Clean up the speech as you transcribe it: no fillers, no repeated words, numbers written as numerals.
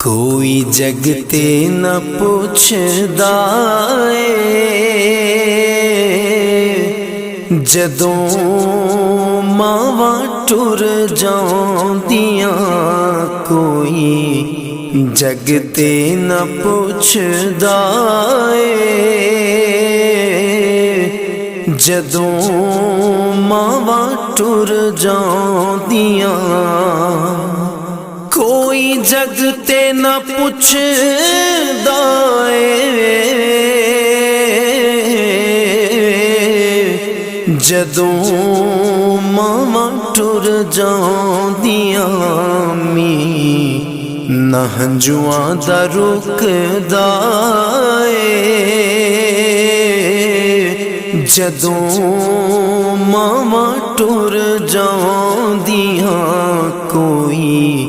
कोई जगते न पुछदा जदों मावा टुर जांदियां। कोई जगते न पुछदा जदों मावा टुर जांदियां। कोई जगते न पुछदा जदों मावां टुर जांदियां। मी ना हंजुआं दा रुकदा जदों मावां टुर जांदियां। कोई